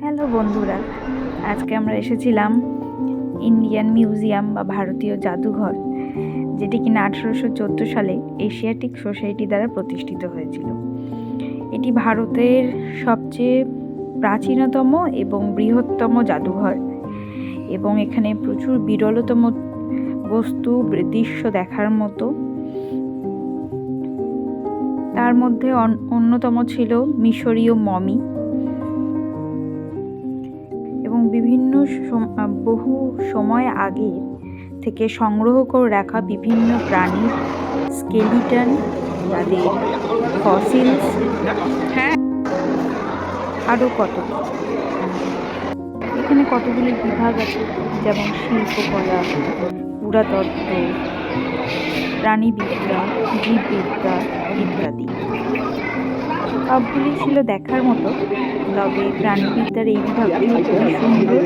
Hello বন্ধুরা, আজকে আমরা এসেছিলাম ইন্ডিয়ান মিউজিয়াম বা ভারতীয় জাদুঘর, যেটি কিনা 1814 সালে এশিয়াটিক সোসাইটি দ্বারা প্রতিষ্ঠিত হয়েছিল। এটি ভারতের সবচেয়ে প্রাচীনতম এবং বৃহত্তম জাদুঘর এবং এখানে প্রচুর বিরলতম বস্তু দৃশ্য দেখার মতো। তার মধ্যে অন্যতম ছিল মিশরীয় মমি এবং বিভিন্ন বহু সময় আগে থেকে সংগ্রহ করে রাখা বিভিন্ন প্রাণীর স্কেলিটন, তাদের ফসিলস, আরও কত। এখানে কতগুলি বিভাগ আছে, যেমন শিল্পকলা, পুরাতত্ত্ব, প্রাণীবিদ্যা, জীববিদ্যা ইত্যাদি। সবগুলি ছিল দেখার মতো, তবে প্রাণীবিদ্যার এই বিভাগটি খুবই সুন্দর।